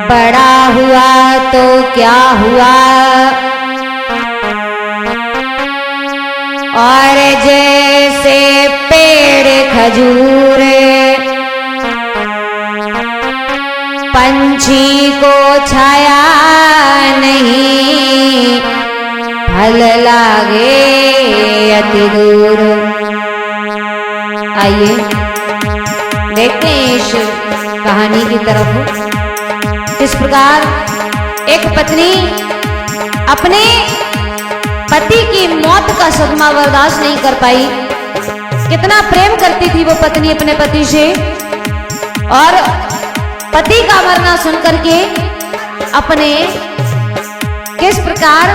बड़ा हुआ तो क्या हुआ, और जैसे पेड़ खजूर पंछी को छाया नहीं, फल लागे अति दूर। आइए देखते हैं इस कहानी की तरफ। इस प्रकार एक पत्नी अपने पति की मौत का सदमा बर्दाश्त नहीं कर पाई। कितना प्रेम करती थी वो पत्नी अपने पति से, और पति का मरना सुनकर के अपने किस प्रकार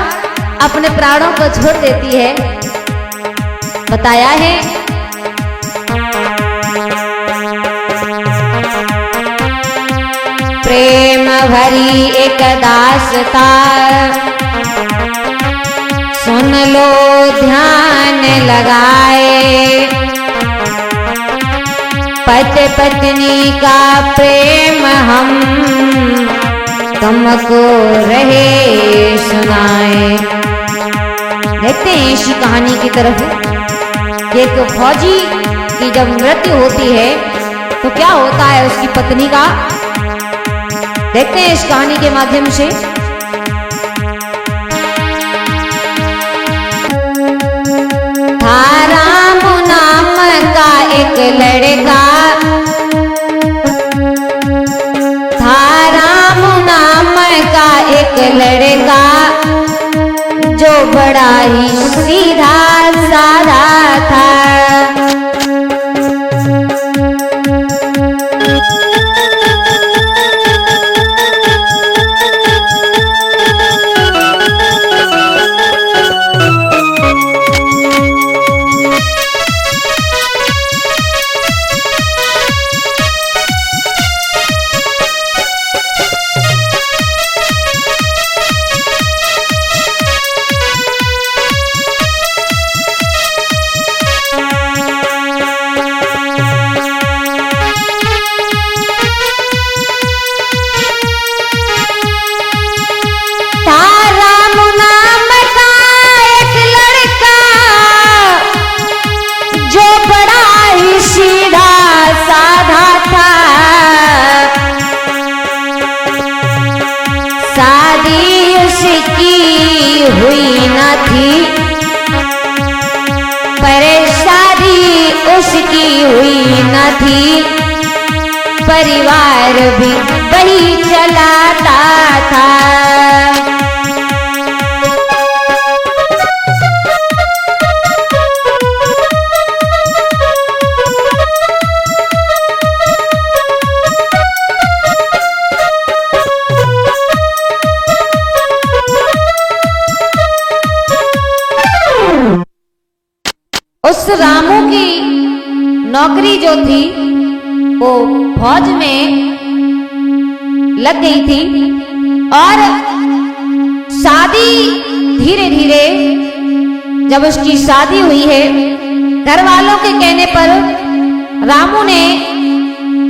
अपने प्राणों को छोड़ देती है, बताया है। प्रेम भरी एक दास्ता सुन लो ध्यान लगाए, पति पत्नी का प्रेम हम तुमको रहे सुनाए। देखते हैं इसी कहानी की तरफ। एक फौजी की जब मृत्यु होती है तो क्या होता है उसकी पत्नी का, देखते हैं इस कहानी के माध्यम से। था राम नाम का एक लड़का, था राम नाम का एक लड़का, जो बड़ा ही सीधा साधा था। हुई न थी पर शादी उसकी हुई न थी, परिवार भी वही चलाता था। उस रामू की नौकरी जो थी वो फौज में लग गई थी, और शादी धीरे धीरे जब उसकी शादी हुई है, घर वालों के कहने पर रामू ने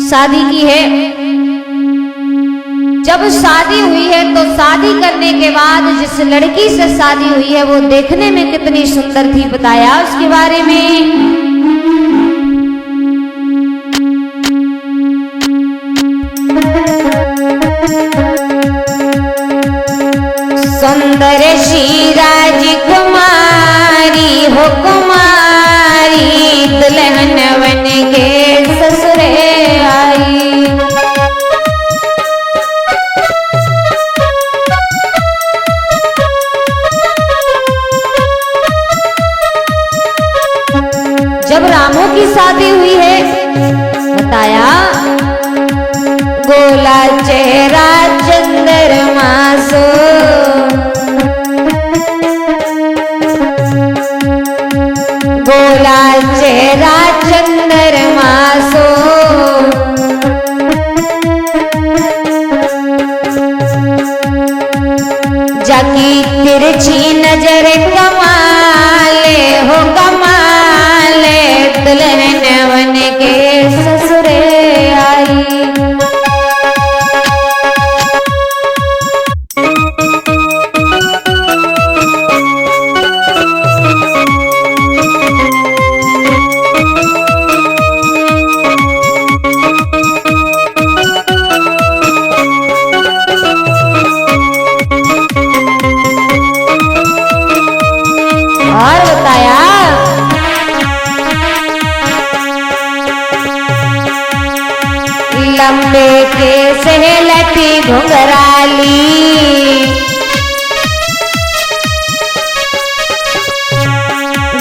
शादी की है। जब शादी हुई है तो शादी करने के बाद जिस लड़की से शादी हुई है वो देखने में कितनी सुंदर थी, बताया उसके बारे में। सुंदर सी राजकुमारी हो कुमारी, दुल्हन बन के ससुरे आई। जब रामू की शादी हुई है, बताया गोला चेहरा चंद्रमा सो, गोला चेहरा चंद्रमा सो, जाकी तिरछी नजर कमाले हो कमाले, दुल्हन बन के ससुरे आई। लंबे के सहलती घुंघराली,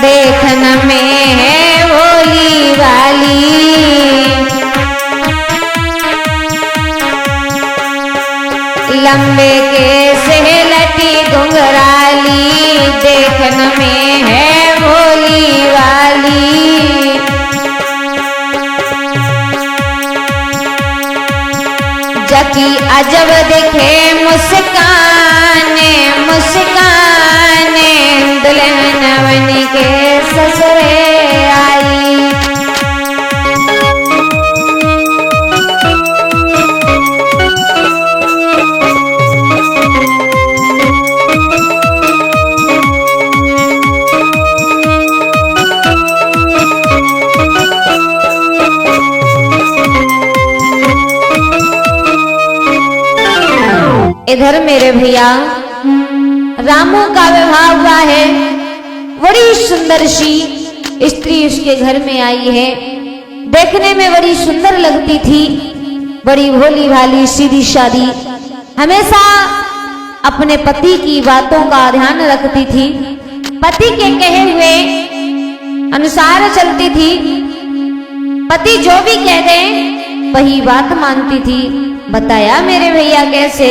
देखने में है भोली वाली। लंबे के सहलती घुंघराली, देखने में है भोली वाली। जकी अजब दिखे मुस्काने मुस्काने, दुल्हन बन के ससुरे आई। इधर मेरे भैया रामू का विवाह हुआ है। बड़ी सुंदर सी स्त्री उसके घर में आई है। देखने में बड़ी सुंदर लगती थी, बड़ी भोली भाली सीधी सादी, हमेशा अपने पति की बातों का ध्यान रखती थी, पति के कहे हुए अनुसार चलती थी। पति जो भी कह दे वही बात मानती थी। बताया मेरे भैया कैसे?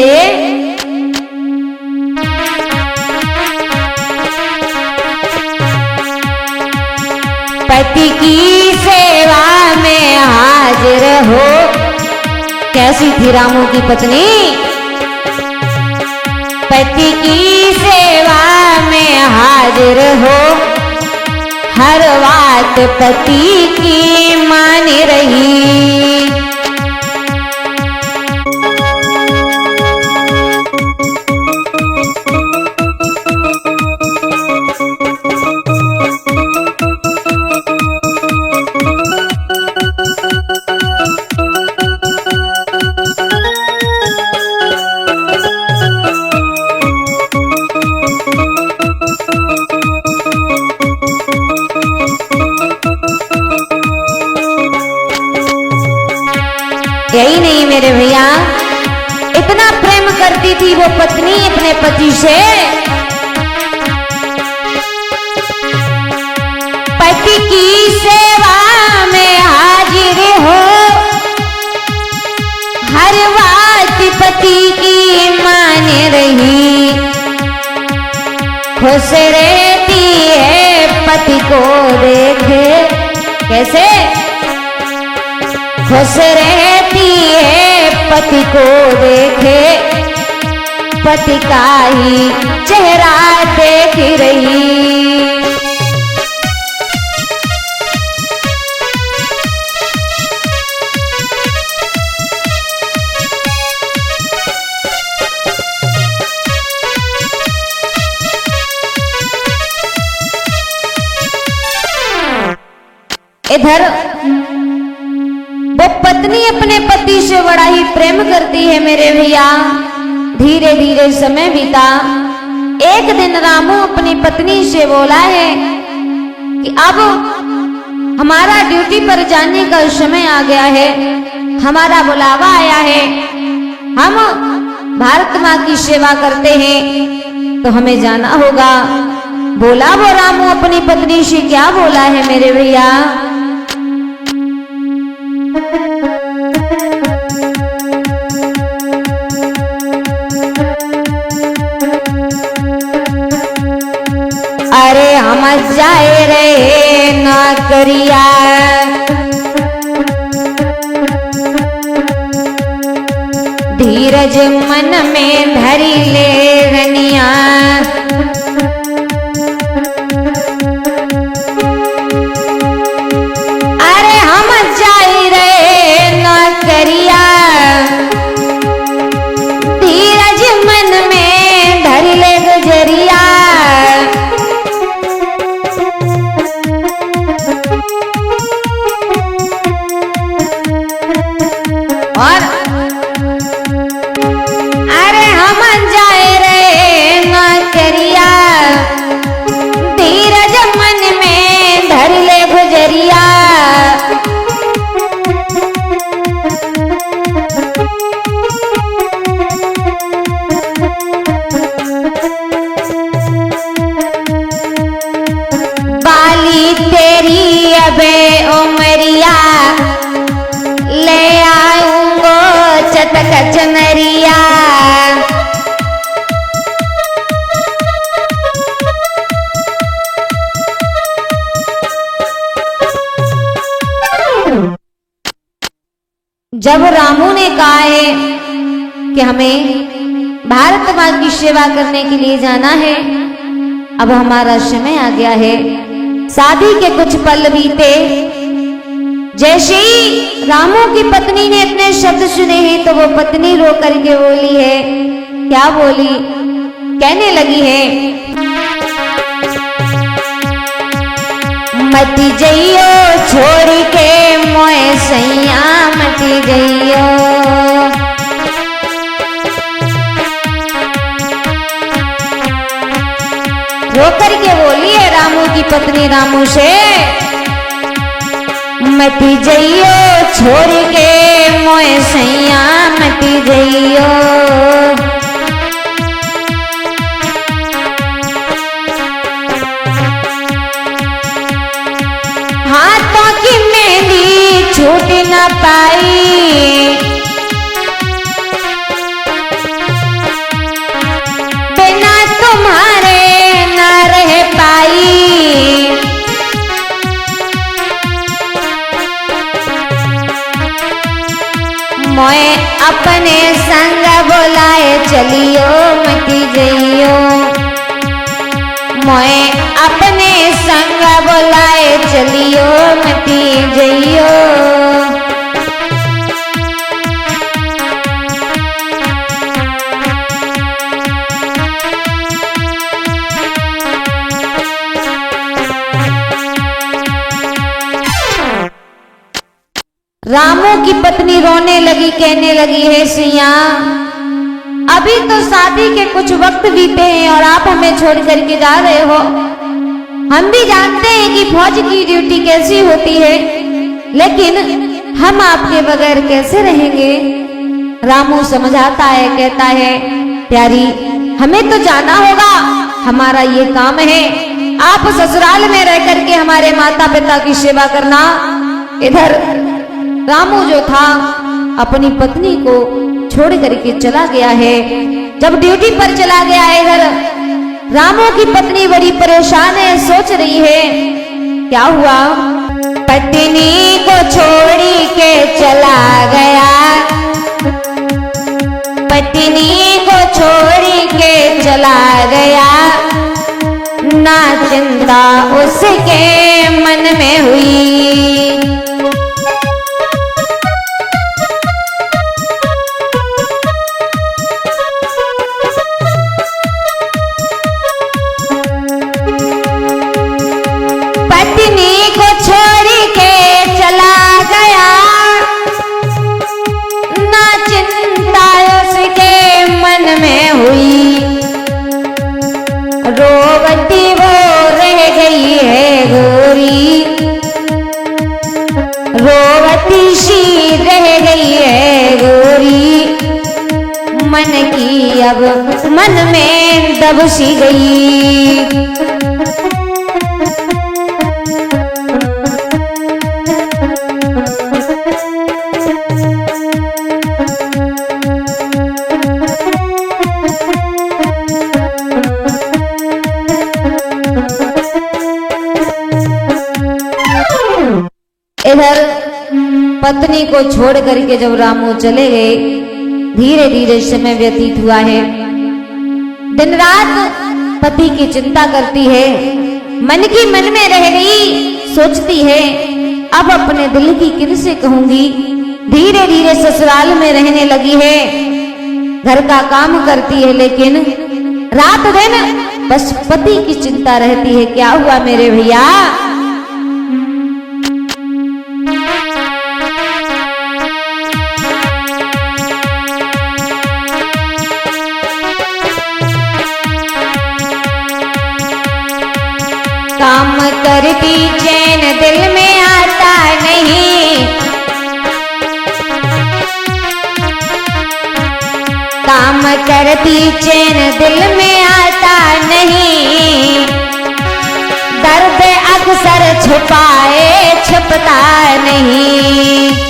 पति की सेवा में हाजिर हो। कैसी थी रामू की पत्नी? पति की सेवा में हाजिर हो, हर बात पति की मान रही। यही नहीं मेरे भैया, इतना प्रेम करती थी वो पत्नी अपने पति से। पति की सेवा में हाजिर हो, हर बात पति की मान रही। खुश रहती है पति को देखे। कैसे? खुश रहती है पति को देखे, पति का ही चेहरा देख रही। इधर वो पत्नी अपने पति से बड़ा ही प्रेम करती है मेरे भैया। धीरे धीरे समय बीता। एक दिन रामू अपनी पत्नी से बोला है कि अब हमारा ड्यूटी पर जाने का समय आ गया है, हमारा बुलावा आया है, हम भारत माँ की सेवा करते हैं तो हमें जाना होगा। बोला वो रामू अपनी पत्नी से। क्या बोला है मेरे भैया? अरे हम जाए रहे नौकरिया, धीरज मन में धरी ले रनिया। अरे हम जाए रहे नौकरिया, धीरज मन में धरी ले गुजरिया। और अरे हम जाए रहे नौकरिया, धीरज मन में धर ले गुजरिया। जब रामू ने कहा है कि हमें भारत माँ की सेवा करने के लिए जाना है, अब हमारा समय आ गया है। शादी के कुछ पल बीते, जैसे ही रामू की पत्नी ने इतने शब्द सुने हैं तो वो पत्नी रो करके बोली है। क्या बोली? कहने लगी है, मती जइयो छोड़ के मोए सैया, मती जइयो। रो करके बोली है रामू की पत्नी रामू से, मती जइयो छोड़ के मोए सैया, मती जइयो। हाथों की मेहंदी छूट न पाई, बिना तुम्हारे न रह पाई। मोए अपने संग बोलाए चलियो, मती जइयो। मोए अपने संग बोलाए चलियो, मती जइयो। रामू की पत्नी रोने लगी, कहने लगी है, सिया अभी तो शादी के कुछ वक्त बीते हैं और आप हमें छोड़ करके जा रहे हो। हम भी जानते हैं कि फौज की ड्यूटी कैसी होती है, लेकिन हम आपके बगैर कैसे रहेंगे। रामू समझाता है, कहता है, प्यारी हमें तो जाना होगा, हमारा ये काम है। आप ससुराल में रह करके हमारे माता पिता की सेवा करना। इधर रामू जो था अपनी पत्नी को छोड़ करके चला गया है। जब ड्यूटी पर चला गया है, इधर रामू की पत्नी बड़ी परेशान है, सोच रही है क्या हुआ। पत्नी को छोड़ के चला गया, पत्नी को छोड़ के चला गया, ना चिंता उसके मन में हुई। रोवती वो रह गई है गोरी, रोवती सी रह गई है गोरी, मन की अब मन में दब सी गई। इधर पत्नी को छोड़ करके जब रामू चले गए, धीरे धीरे समय व्यतीत हुआ है। दिन रात पति की चिंता करती है, मन की मन में रह गई, सोचती है अब अपने दिल की किनसे कहूंगी। धीरे धीरे ससुराल में रहने लगी है, घर का काम करती है, लेकिन रात दिन बस पति की चिंता रहती है। क्या हुआ मेरे भैया? काम करती चैन दिल में आता नहीं, काम करती चैन दिल में आता नहीं, दर्द अक्सर छुपाए छुपता नहीं।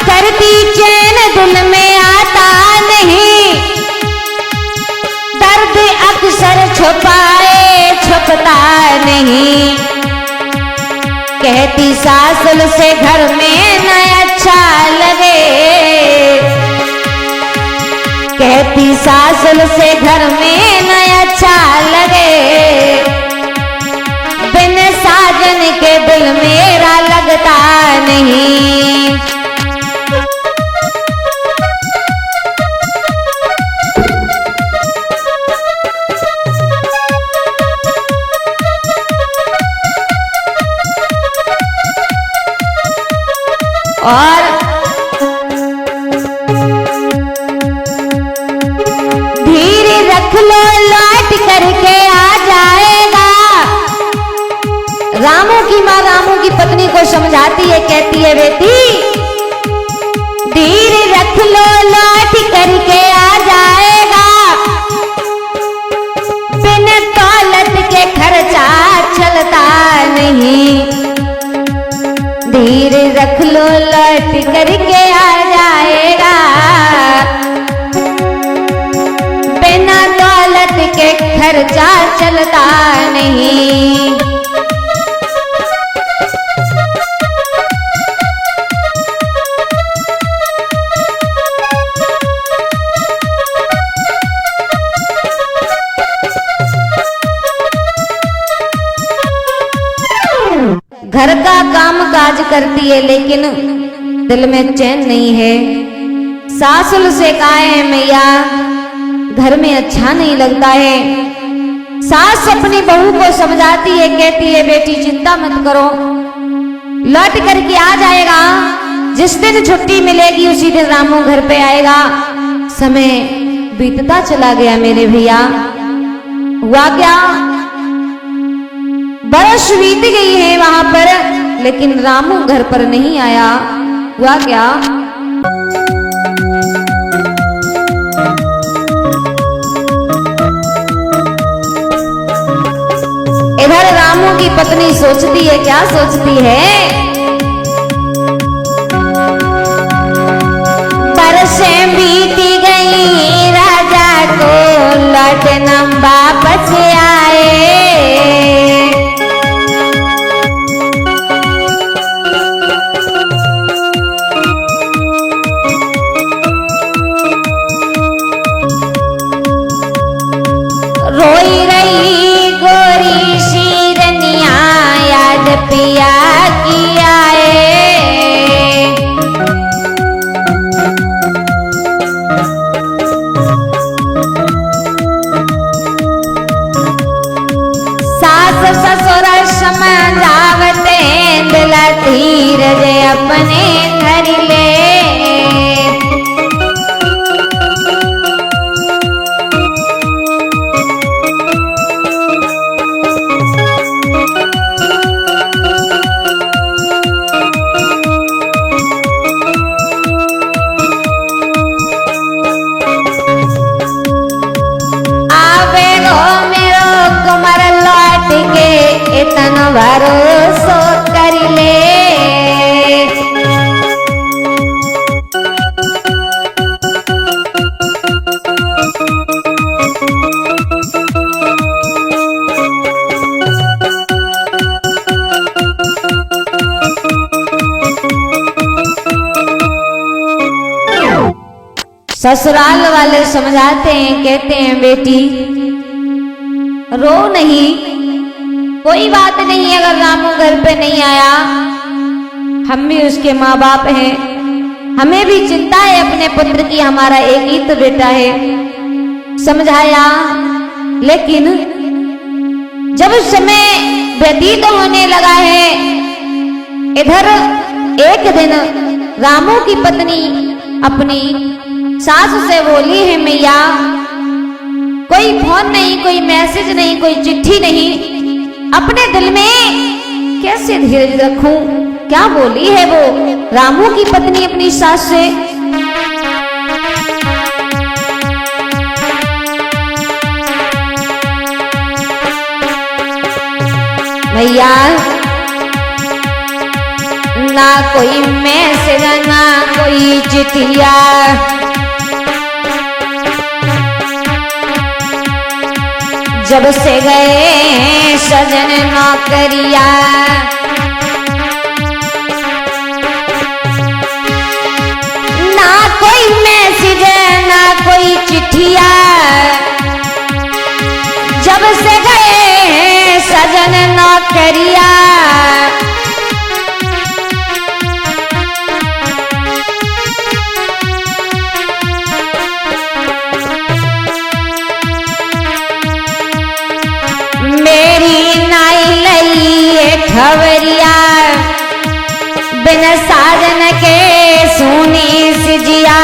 करती चैन दिल में आता नहीं, दर्द अक्सर छुपाए छुपता नहीं, कहती सासुल से घर में न अच्छा लगे, कहती सासुल से घर में न अच्छा लगे, बिन साजन के दिल मेरा लगता नहीं। और धीरे रख लो लौट करके आ जाएगा। रामू की माँ रामू की पत्नी को समझाती है, कहती है बेटी धीरे रख लो लौट करके आ जाएगा, बिन दौलत के खर्चा चलता नहीं, धीरे रख लो लौट करके आ जाएगा, बिना दौलत के खर्चा चलता नहीं। घर का काम काज करती है लेकिन दिल में चैन नहीं है। सासुल से कहा है मैया घर में अच्छा नहीं लगता है। सास अपनी बहू को समझाती है, कहती है बेटी चिंता मत करो, लौट करके आ जाएगा, जिस दिन छुट्टी मिलेगी उसी दिन रामू घर पे आएगा। समय बीतता चला गया मेरे भैया, हुआ क्या बरस बीत गई है वहां पर, लेकिन रामू घर पर नहीं आया। हुआ क्या इधर रामू की पत्नी सोचती है, क्या सोचती है, बरसें बीती गई राजा को लौटना वापस आए, रोई रही गोरी शीरनिया याद पिया की आए, सास ससुर समझावते दिल धीरज अपने घर ले, इतना भरोसा कर ले, ससुराल वाले समझाते हैं, कहते हैं बेटी रो नहीं, कोई बात नहीं, अगर रामू घर पे नहीं आया, हम भी उसके माँ बाप हैं, हमें भी चिंता है अपने पुत्र की, हमारा एक ही तो बेटा है। समझाया, लेकिन जब समय व्यतीत होने लगा है, इधर एक दिन रामू की पत्नी अपनी सास से बोली है, मैया कोई फोन नहीं, कोई मैसेज नहीं, कोई चिट्ठी नहीं, अपने दिल में कैसे धीरज रखूं। क्या बोली है वो रामू की पत्नी अपनी सास से, भैया ना कोई मैसेज ना कोई चिट्ठिया, जब से गए सजन नौकरिया, ना कोई मैसेज ना कोई चिट्ठिया, जब से गए सजन नौकरिया। मेरी नाई लई खबरिया, बिन साजन के सुनी सिजिया।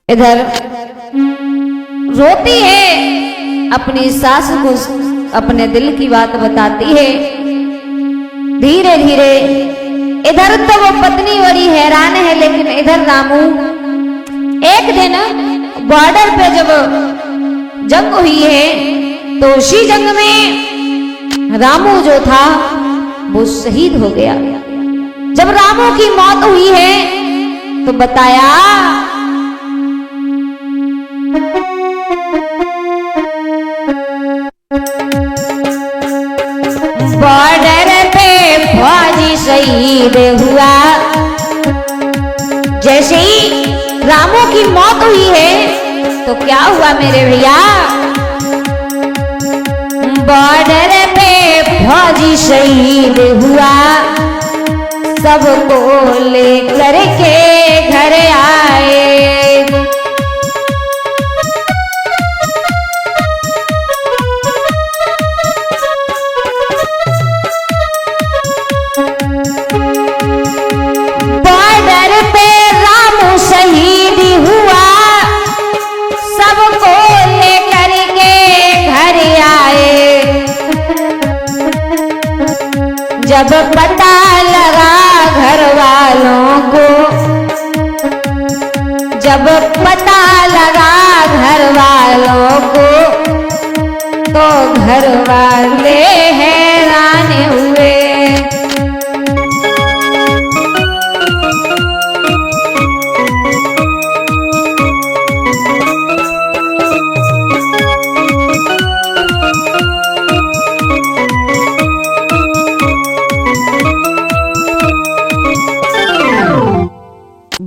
इधर रोती है, अपनी सास को अपने दिल की बात बताती है। धीरे धीरे इधर तो वो पत्नी बड़ी हैरान है, लेकिन इधर रामू एक दिन बॉर्डर पे जब जंग हुई है तो उसी जंग में रामू जो था वो शहीद हो गया। जब रामू की मौत हुई है तो बताया बॉर्डर पे फौजी शहीद हुआ। जैसे ही रामू की मौत हुई है तो क्या हुआ मेरे भैया, बॉर्डर पे फौजी शहीद हुआ। सबको लेकर के घर आए, जब पता लगा घर वालों को, जब पता लगा घर वालों को, तो घर वाले हैरान हुए।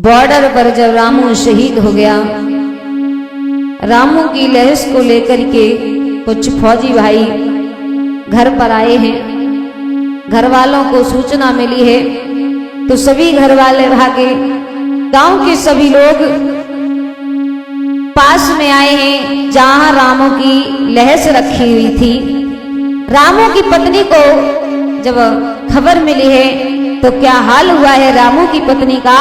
बॉर्डर पर जब रामू शहीद हो गया, रामू की लाश को लेकर के कुछ फौजी भाई घर पर आए हैं। घर वालों को सूचना मिली है तो सभी घर वाले भागे। गांव के सभी लोग पास में आए हैं जहां रामू की लाश रखी हुई थी। रामू की पत्नी को जब खबर मिली है तो क्या हाल हुआ है रामू की पत्नी का।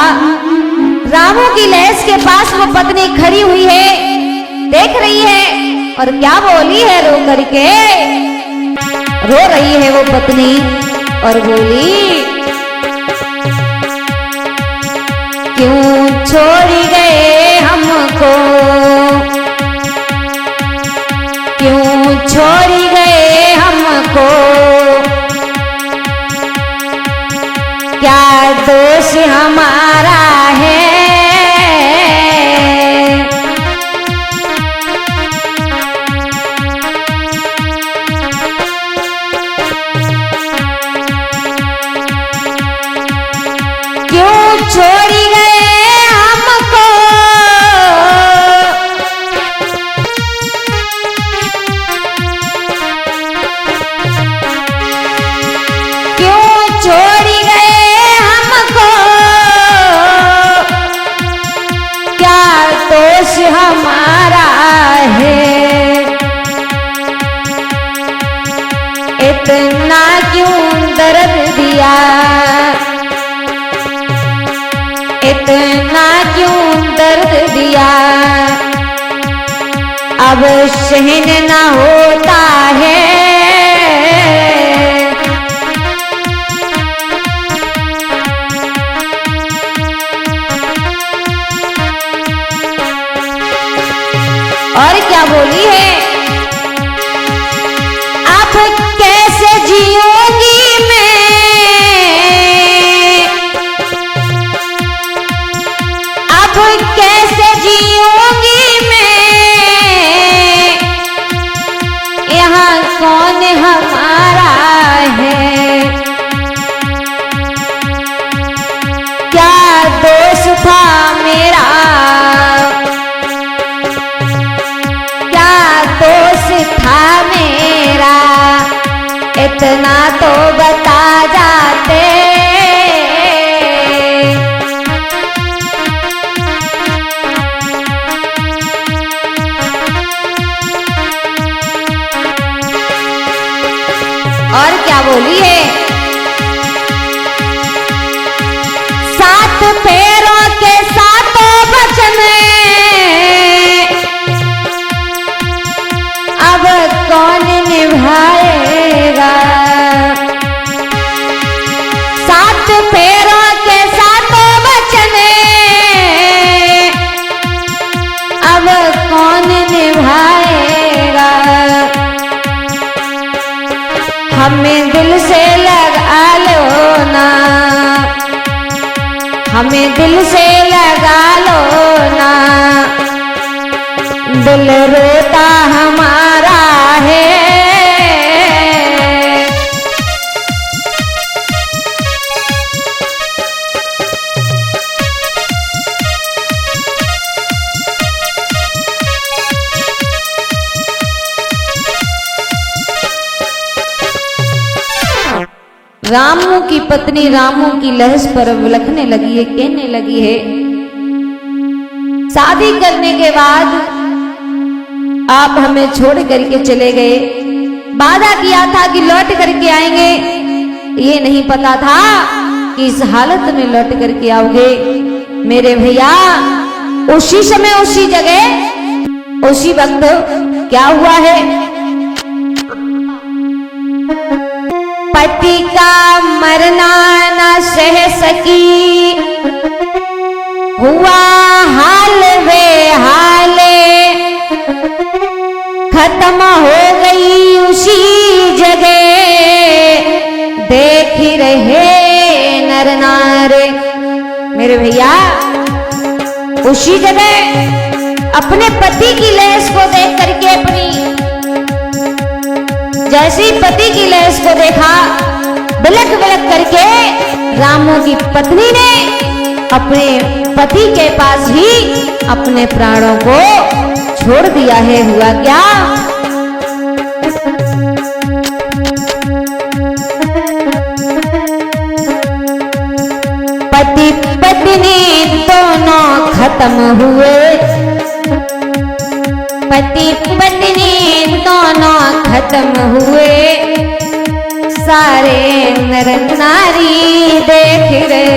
रामू की लाश के पास वो पत्नी खड़ी हुई है, देख रही है और क्या बोली है, रो करके रो रही है वो पत्नी और बोली, क्यों छोड़ गए हमको, क्यों छोड़ गए हमको, क्या दोष हमारा है। क्यों छोड़ गए हमको, क्यों छोड़ गए हमको, क्या दोष हमारा है। इतना क्यों दर्द दिया, इतना क्यों दर्द दिया, अब सहन न होता है। और क्या बोली है, अब कैसे जीऊंगी मैं, फेरों के सातों वचन अब कौन निभाएगा। सात फेरों के सातों वचन अब कौन निभाएगा। हमें दिल से लगा लो ना, हमें दिल से लगा लो ना, दिल रोता हमारा है। रामू की पत्नी रामू की लहज पर विलखने लगी है, कहने लगी है, शादी करने के बाद आप हमें छोड़ करके चले गए, वादा किया था कि लौट करके आएंगे, ये नहीं पता था कि इस हालत में लौट करके आओगे। मेरे भैया उसी समय उसी जगह उसी वक्त क्या हुआ है, पति का मरना न सह सकी, हुआ हाल बेहाले, खत्म हो गई उसी जगह, देख ही रहे नर नारे। मेरे भैया उसी जगह अपने पति की लाश को देख करके, अपनी जैसे ही पति की लाश को देखा, बिलख बिलख करके रामू की पत्नी ने अपने पति के पास ही अपने प्राणों को छोड़ दिया है। हुआ क्या, पति पत्नी दोनों खत्म हुए, पति पत्नी दोनों खत्म हुए, सारे नर नारी देख रहे।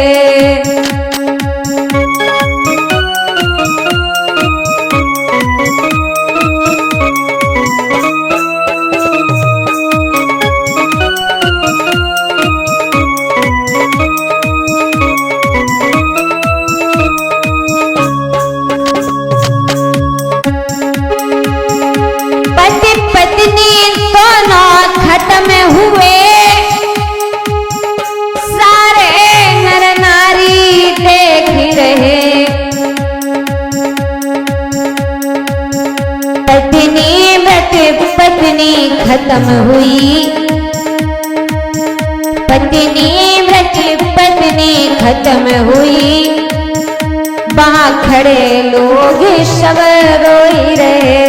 पत्नी खत्म हुई, पत्नी व्रत पत्नी खत्म हुई, वहां खड़े लोग सब रोई रहे।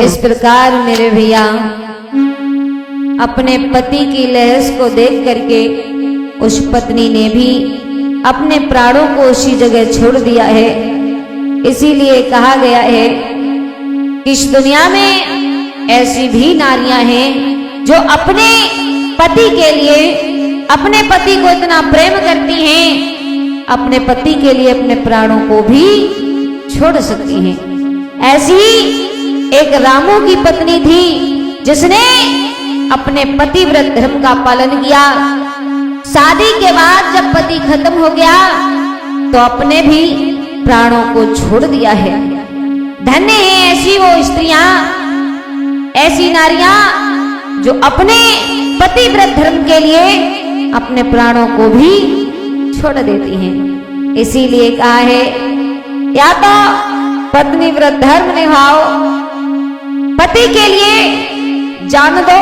इस प्रकार मेरे भैया अपने पति की लाश को देख करके उस पत्नी ने भी अपने प्राणों को उसी जगह छोड़ दिया है। इसीलिए कहा गया है कि इस दुनिया में ऐसी भी नारियां हैं जो अपने पति के लिए, अपने पति को इतना प्रेम करती हैं, अपने पति के लिए अपने प्राणों को भी छोड़ सकती हैं। ऐसी एक रामू की पत्नी थी जिसने अपने पतिव्रत धर्म का पालन किया। शादी के बाद जब पति खत्म हो गया तो अपने भी प्राणों को छोड़ दिया है। धन्य है ऐसी वो स्त्रियां, ऐसी नारियां जो अपने पतिव्रत धर्म के लिए अपने प्राणों को भी छोड़ देती हैं। इसीलिए कहा है या तो पत्नी व्रत धर्म निभाओ, पति के लिए जान दो।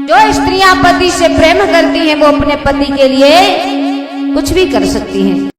जो स्त्रियां पति से प्रेम करती हैं वो अपने पति के लिए कुछ भी कर सकती हैं।